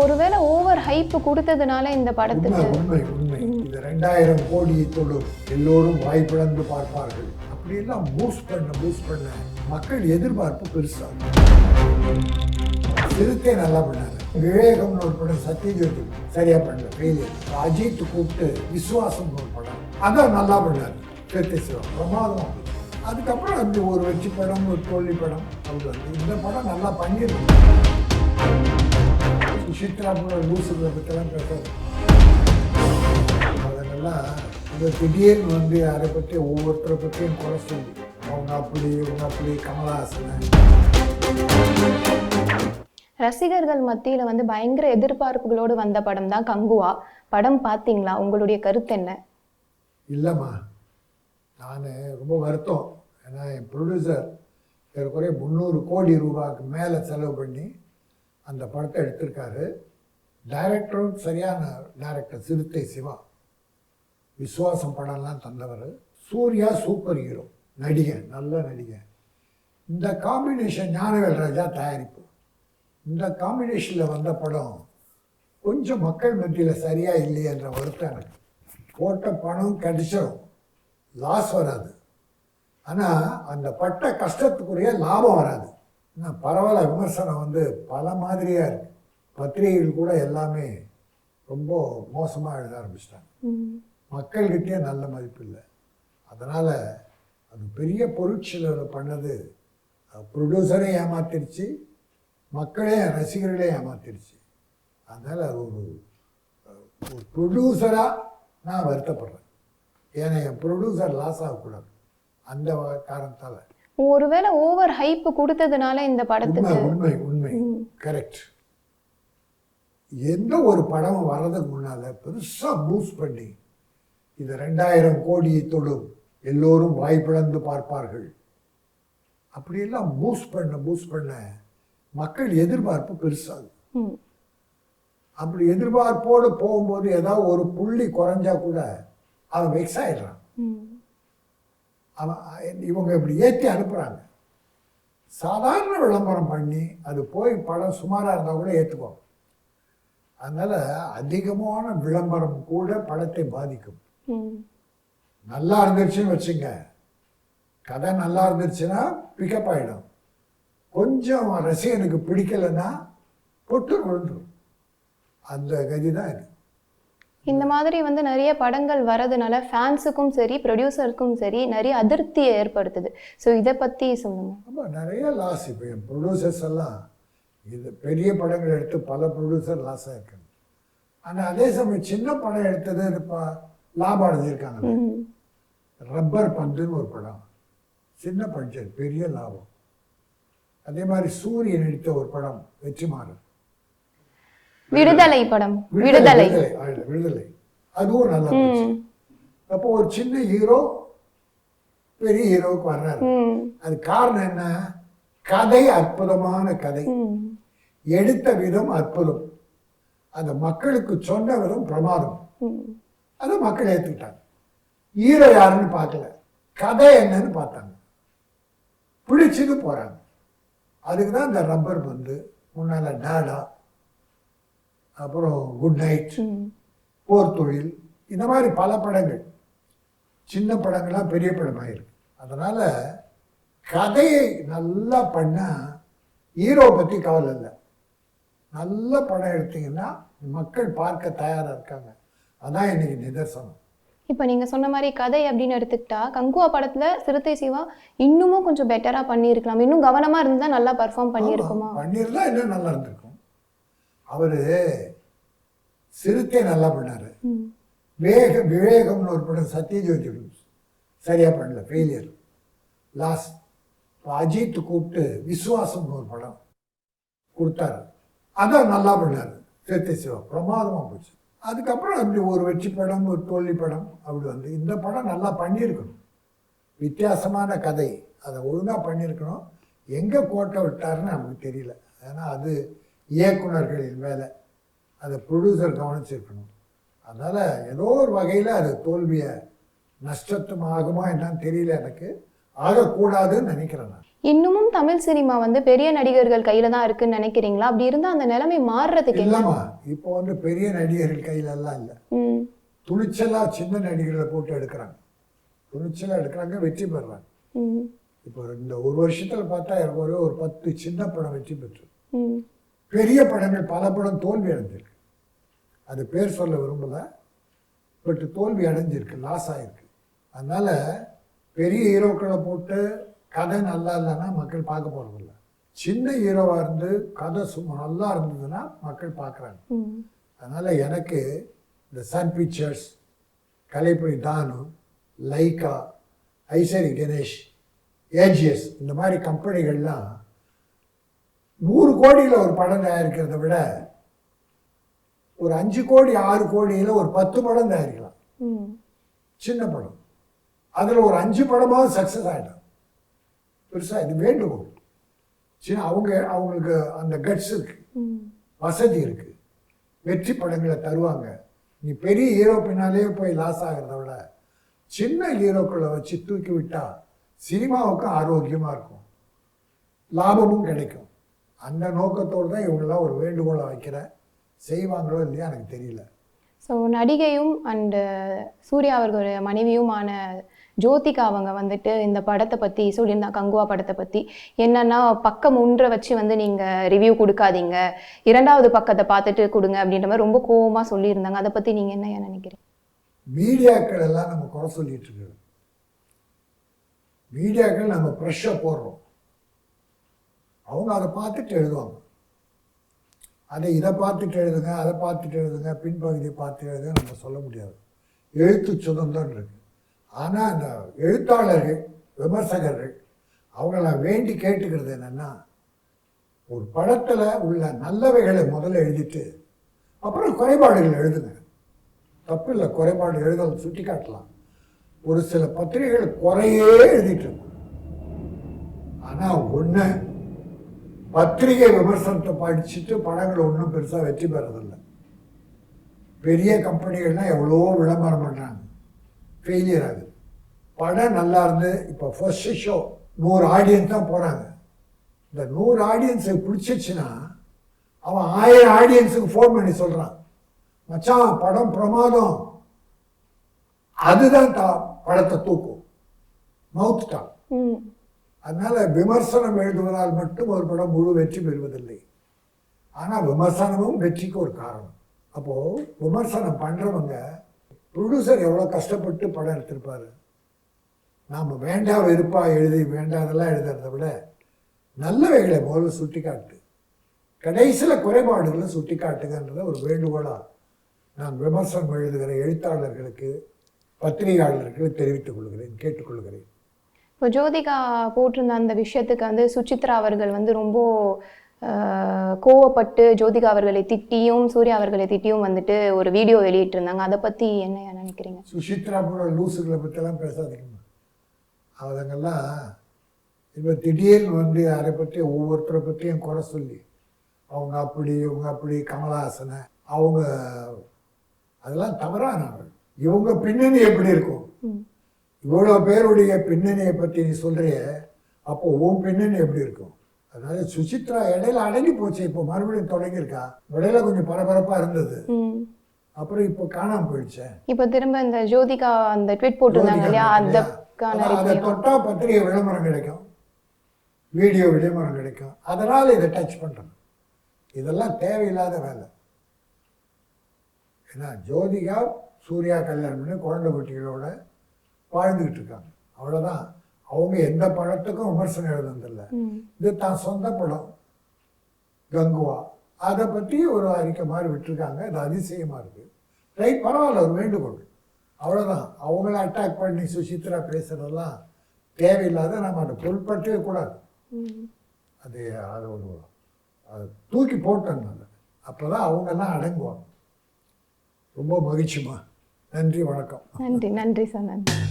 ஒருவேளை over hype கொடுத்ததுனால இந்த படத்துக்கு உண்மை இந்த 2000 கோடியை தொடும் எல்லோரும் வாய்ப்பிழந்து பார்ப்பார்கள் அப்படியெல்லாம் பூஸ்ட் பண்ண மக்கள் எதிர்பார்ப்பு பெருசாகும். சிறுத்தை நல்லா பண்ணாங்க. விவேகம்னு ஒரு படம் சத்யஜோதி சரியா பண்ணல, ஃபெயிலியர். அஜித் கூப்பிட்டு விசுவாசம் ஒரு படம் அதான் நல்லா பண்ணாரு. சிறுத்தை சிவம் பிரமாதம். அதுக்கப்புறம் அந்த ஒரு வெற்றி படம், ஒரு தோல்வி படம், அப்படி வந்து இந்த படம் நல்லா பண்ணியிருக்கு. சுசித்ரா போல லூசுகளை பற்றிலாம் பேசுறது அதெல்லாம் இந்த திடீர்னு வந்து அதை பற்றி ஒவ்வொருத்தரை பற்றியும் குறை சொல்லி அவங்க அப்படி கமலஹாசனை ரசிகர்கள் மத்தியில வந்து பயங்கர எதிர்பார்ப்புகளோடு வந்த படம் தான் கங்குவா. படம் பார்த்தீங்களா? உங்களுடைய கருத்து என்ன? இல்லைம்மா, நான் ரொம்ப வருத்தம். ஏன்னா என் ப்ரொடியூசர் ஏறக்குறைய 300 கோடி ரூபாய்க்கு மேலே செலவு பண்ணி அந்த படத்தை எடுத்திருக்காரு. டைரக்டரும் சரியான டைரக்டர் சிறுத்தை சிவா. விசுவாசம் படம்லாம் தந்தவர். சூர்யா சூப்பர் ஹீரோ, நடிகன், நல்ல நடிகன். இந்த காம்பினேஷன் ஞானவேல் ராஜா தயாரிப்பு. இந்த காம்பினேஷனில் வந்த படம் கொஞ்சம் மக்கள் மத்தியில் சரியாக இல்லையன்ற வருத்தம் எனக்கு. போட்ட பணம் கிடைச்சிடும், லாஸ் வராது. ஆனால் அந்த பட்ட கஷ்டத்துக்குரிய லாபம் வராது. பரவாயில்ல, விமர்சனம் வந்து பல மாதிரியாக இருக்குது. பத்திரிகைகள் கூட எல்லாமே ரொம்ப மோசமாக எழுத ஆரம்பிச்சிட்டாங்க. மக்கள்கிட்டே நல்ல மதிப்பு இல்லை. அதனால் அது பெரிய பொருட்செலவு பண்ணது ப்ரொடியூசரே ஏமாத்திருச்சு, மக்களே ரசிகர்களே ஏமாத்திருச்சு. அதனால் அது ஒரு ப்ரொடியூசராக நான் வருத்தப்படுறேன். ஏன்னா என் ப்ரொடியூசர் லாஸ் ஆகக்கூடாது. அந்த காரணத்தால் ஒருவேளை ஓவர் ஹைப் கொடுத்ததுனால இந்த படத்துக்கு உண்மை கரெக்ட். எந்த ஒரு படம் வர்றதுக்கு முன்னால பெருசா பூஸ்ட் பண்ணி இது 2000 கோடியை தொடும் எல்லோரும் வாய்ப்பிழந்து பார்ப்பார்கள் அப்படியெல்லாம் பூஸ்ட் பண்ண மக்கள் எதிர்பார்ப்பு பெருசாகும். அப்படி எதிர்பார்ப்போடு போகும்போது ஏதாவது ஒரு புள்ளி குறைஞ்சா கூட அவன் வெக்ஸ் ஆயிடுறான். இவங்க இப்படி ஏற்றி அனுப்புகிறாங்க. சாதாரண விளம்பரம் பண்ணி அது போய் படம் சுமாராக இருந்தால் கூட ஏற்றுக்குவோம். அதனால் அதிகமான விளம்பரம் கூட படத்தை பாதிக்கும். நல்லா இருந்துச்சுன்னு வச்சுங்க, கதை நல்லா இருந்துச்சுன்னா பிக்கப் ஆகிடும். கொஞ்சம் ரசிகனுக்கு பிடிக்கலைன்னா பொட்டு விழுந்துடும். அந்த கதி தான் இது. இந்த மாதிரி வந்து நிறைய படங்கள் வரதுனால ஃபேன்ஸுக்கும் சரி ப்ரொடியூசருக்கும் சரி நிறைய அதிருப்தியை ஏற்படுத்துது. ஸோ இதை பற்றி சொல்லுங்க. ஆமாம், நிறைய லாஸ். இப்போ என் ப்ரொடியூசர்ஸ் எல்லாம் இது பெரிய படங்கள் எடுத்து பல ப்ரொடியூசர் லாஸ் ஆகிருக்காங்க. ஆனால் அதே சமயம் சின்ன படம் எடுத்தது இப்போ லாபம் அடைஞ்சிருக்காங்க. ரப்பர் பந்துன்னு ஒரு படம், சின்ன பட்ஜெட், பெரிய லாபம். அதே மாதிரி சூரியன் எடுத்த ஒரு படம் வெற்றிமாறன், விடுதலை படம், விடுதலை அதுவும் நல்லா போச்சு. அப்போ ஒரு சின்ன ஹீரோ பெரிய ஹீரோவுக்கு வர்றாரு. அது காரணம் என்ன? கதை அற்புதமான கதை, எடுத்த விதம் அற்புதம், அந்த மக்களுக்கு சொன்ன விதம் பிரமாதம். அதை மக்கள் ஏற்றுக்கிட்டாங்க. ஹீரோ யாருன்னு பார்க்கல, கதை என்னன்னு பார்த்தாங்க, பிடிச்சது போறாங்க. அதுக்கு தான் இந்த ரப்பர் பந்து, முன்னால டாடா, அப்புறம் குட் நைட், போர் தொழில், இந்த மாதிரி பல படங்கள், சின்ன படங்கள்லாம் பெரிய படமாயிருக்கு. அதனால் கதையை நல்லா பண்ணால் ஹீரோ பற்றி கவலை இல்லை. நல்ல படம் எடுத்தீங்கன்னா மக்கள் பார்க்க தயாராக இருக்காங்க. அதான் இன்னைக்கு நிதர்சனம். இப்போ நீங்கள் சொன்ன மாதிரி கதை அப்படின்னு எடுத்துக்கிட்டா கங்குவா படத்தில் சிறுத்தை சிவா இன்னமும் கொஞ்சம் பெட்டராக பண்ணியிருக்கலாம். இன்னும் கவனமாக இருந்தால் நல்லா பர்ஃபார்ம் பண்ணியிருக்குமா? பண்ணியிருந்தா இன்னும் நல்லா இருந்திருக்கும். அவர் சிறுத்தை நல்லா பண்ணார். விவேகம்னு ஒரு படம் சத்யஜோதி சரியா பண்ணல, ஃபெயிலியர், லாஸ். அஜித் கூப்பிட்டு விசுவாசம்னு ஒரு படம் கொடுத்தாரு, அதான் நல்லா பண்ணார். சிறுத்தை சிவா பிரமாதமாக போச்சு. அதுக்கப்புறம் அப்படி ஒரு வெற்றி படம், ஒரு தோல்வி படம், அப்படி வந்து இந்த படம் நல்லா பண்ணியிருக்கணும். வித்தியாசமான கதை, அதை ஒழுங்காக பண்ணியிருக்கணும். எங்கே கோட்டை விட்டாருன்னு நமக்கு தெரியல. ஏன்னா அது இயக்குநர்களின் வேலை, அதை ப்ரொடியூசர் கவனிச்சிருக்கணும். அதனால் ஏதோ ஒரு வகையில் அது தோல்வியை நஷ்டத்தும் ஆகுமா என்னன்னு தெரியல. எனக்கு ஆகக்கூடாதுன்னு நினைக்கிறேன் நான். இன்னமும் தமிழ் சினிமா வந்து பெரிய நடிகர்கள் கையில தான் இருக்குன்னு நினைக்கிறீங்களா? அப்படி இருந்தா அந்த நிலைமை மாறுறதுக்கு என்ன? இல்லைம்மா, இப்போ வந்து பெரிய நடிகர்கள் கையிலெல்லாம் இல்லை. ம். துணிச்சலாக சின்ன நடிகர்களை போட்டு எடுக்கிறாங்க, துணிச்சலாக எடுக்கிறாங்க, வெற்றி பெறுறாங்க. ம். இப்போ இந்த ஒரு வருஷத்தில் பார்த்தா எனக்கு ஒரு 10 சின்ன படம் வெற்றி பெற்று, ம். பெரிய படங்கள் பல படம் தோல்வி அடைஞ்சிருக்கு. அது பேர் சொல்ல விரும்பலை, பட் தோல்வி அடைஞ்சிருக்கு, லாஸ் ஆகிருக்கு. அதனால் பெரிய ஹீரோக்களை போட்டு கதை நல்லா இல்லைன்னா மக்கள் பார்க்க போகிறதில்ல. சின்ன ஹீரோவாக இருந்து கதை சும்மா நல்லா இருந்ததுன்னா மக்கள் பார்க்குறாங்க. அதனால் எனக்கு இந்த சன் பிக்சர்ஸ், கலைப்புலி தானு, லைக்கா, ஐசரி கணேஷ், ஏஜிஎஸ் இந்த மாதிரி கம்பெனிகள்லாம் 100 கோடியில் ஒரு படம் தயாரிக்கிறத விட ஒரு 5 கோடி 6 கோடியில் ஒரு 10 படம் தயாரிக்கலாம். சின்ன படம், அதில் ஒரு 5 படமாவது சக்ஸஸ் ஆகிடும். பெருசாக இது வேண்டுகோள். சின்ன அவங்களுக்கு அந்த கட்ஸ் இருக்கு, வசதி இருக்கு, வெற்றி படங்களை தருவாங்க. நீ பெரிய ஹீரோ பின்னாலே போய் லாஸ் ஆகிறத விட சின்ன ஹீரோக்களை வச்சு தூக்கி விட்டா சினிமாவுக்கும் ஆரோக்கியமாக இருக்கும், லாபமும் கிடைக்கும். அந்த நோக்கத்தோடு தான் இவங்கெல்லாம் ஒரு வேண்டுகோளை வைக்கிறேன். செய்வாங்களோ இல்லையா எனக்கு தெரியல. ஸோ நடிகையும் அண்டு சூர்யா அவர்களுடைய மனைவியுமான ஜோதிகா அவங்க வந்துட்டு இந்த படத்தை பற்றி சொல்லியிருந்தாங்க. கங்குவா படத்தை பற்றி என்னன்னா, பக்கம் 1 வச்சு வந்து நீங்கள் ரிவ்யூ கொடுக்காதீங்க, 2வது பக்கத்தை பார்த்துட்டு கொடுங்க அப்படின்ற மாதிரி ரொம்ப கோபமாக சொல்லியிருந்தாங்க. அதை பற்றி நீங்கள் என்ன நினைக்கிறீங்க? மீடியாக்கள் எல்லாம் நம்ம குறை சொல்லிட்டு இருக்கிறோம். மீடியாக்கள் நம்ம ப்ரெஷ்ஷை போடுறோம், அவங்க அதை பார்த்துட்டு எழுதுவாங்க. இதை பார்த்துட்டு எழுதுங்க, அதை பார்த்துட்டு எழுதுங்க, பின்பகுதியை பார்த்து எழுதுங்க நம்ம சொல்ல முடியாது. எழுத்து சுதந்திரம் இருக்கு. ஆனால் அந்த எழுத்தாளர்கள், விமர்சகர்கள் அவங்கள வேண்டி கேட்டுக்கிறது என்னென்னா, ஒரு படத்தில் உள்ள நல்லவைகளை முதல்ல எழுதிட்டு அப்புறம் குறைபாடுகள் எழுதுங்க. தப்பு இல்லை, குறைபாடு எழுதல் சுட்டி காட்டலாம். ஒரு சில பத்திரிகைகள் குறையே எழுதிட்டு இருக்கும். ஆனால் ஒன்று, பத்திரிகை விமர்சனத்தை படிச்சுட்டு படங்கள் ஒன்றும் பெருசாக வெற்றி பெறதில்லை. பெரிய கம்பெனிகள்லாம் எவ்வளோ விளம்பரம் பண்ணுறாங்க, ஃபெயிலியர் ஆகுது. படம் நல்லா இருந்து இப்போ ஃபர்ஸ்ட் ஷோ 100 ஆடியன்ஸ் தான் போகிறாங்க. இந்த 100 ஆடியன்ஸுக்கு பிடிச்சிச்சுன்னா அவன் 1000 ஆடியன்ஸுக்கு ஃபோன் பண்ணி சொல்கிறான், மச்சான் படம் பிரமாதம். அதுதான் படத்தை தூக்கும், மவுத் டாக். அதனால விமர்சனம் எழுதுவதால் மட்டும் ஒரு படம் முழு வெற்றி பெறுவதில்லை. ஆனால் விமர்சனமும் வெற்றிக்கு ஒரு காரணம். அப்போது விமர்சனம் பண்ணுறவங்க, ப்ரொடியூசர் எவ்வளோ கஷ்டப்பட்டு படம் எடுத்திருப்பாரு. நாம் வேண்டா வெறுப்பா எழுதி வேண்டாதெல்லாம் எழுதுறத விட நல்லவைகளை முதல்ல சுட்டி காட்டு, கடைசியில் குறைபாடுகளை சுட்டி காட்டுங்கன்றத ஒரு வேண்டுகோளாக நான் விமர்சனம் எழுதுகிற எழுத்தாளர்களுக்கு, பத்திரிகையாளர்களுக்கு தெரிவித்துக் கொள்கிறேன், கேட்டுக்கொள்கிறேன். இப்போ ஜோதிகா போட்டிருந்த அந்த விஷயத்துக்கு வந்து சுசித்ரா அவர்கள் வந்து ரொம்ப கோவப்பட்டு ஜோதிகா அவர்களை திட்டியும் சூர்யா அவர்களை திட்டியும் வந்துட்டு ஒரு வீடியோ வெளியிட்டிருந்தாங்க. அதை பற்றி என்ன நினைக்கிறீங்க? சுசித்ரா போல லூசுகளை பற்றிலாம் பேசாதீங்கம்மா. அவங்கெல்லாம் இப்போ திடீர்னு வந்து யாரை பற்றி ஒவ்வொருத்தரை பற்றியும் குறை சொல்லி அவங்க அப்படி இவங்க அப்படி, கமலஹாசனை அவங்க, அதெல்லாம் தவறானவர்கள். இவங்க பின்னணி எப்படி இருக்கும்? இவ்வளோ பேருடைய பின்னணியை பற்றி நீ சொல்கிறிய, அப்போ உன் பின்னணி எப்படி இருக்கும்? அதனால சுசித்ரா இடையில அடங்கி போச்சு, இப்போ மறுபடியும் தொடங்கியிருக்கா. இடையில கொஞ்சம் பரபரப்பாக இருந்தது, அப்புறம் இப்போ காணாமல் போயிடுச்சு. இப்போ திரும்ப இந்த ஜோதிகா அந்த ட்வீட் போட்டிருந்தாங்க இல்லையா, அதை தொட்டா பத்திரிகை விளம்பரம் கிடைக்கும், வீடியோ விளம்பரம் கிடைக்கும். அதனால் இதை டச் பண்ணுறேன். இதெல்லாம் தேவையில்லாத வேலை. ஏன்னா ஜோதிகா சூர்யா கல்யாணம் பண்ணி குழந்தை குட்டிகளோட வாழ்ந்துக்கிட்டு இருக்காங்க, அவ்வளோதான். அவங்க எந்த படத்துக்கும் விமர்சனம் எழுதுனதில்லை. இது தான் சொந்த படம் கங்குவா, அதை பற்றி ஒரு அறிக்கை மாதிரி விட்டுருக்காங்க. இது அதிசயமாக இருக்குது. ரைட், பரவாயில்ல, ஒரு வேண்டுகோள், அவ்வளோதான். அவங்கள அட்டாக் பண்ணி சுசித்ரா பேசுகிறதெல்லாம் தேவையில்லாத, நம்ம அதை பொருட்படுத்தவே கூடாது. அது ஒரு அதை தூக்கி போட்டோம். அப்போ தான் அவங்கெல்லாம் அடங்குவாங்க. ரொம்ப மகிழ்ச்சிமா. நன்றி, வணக்கம். நன்றி சார், நன்றி.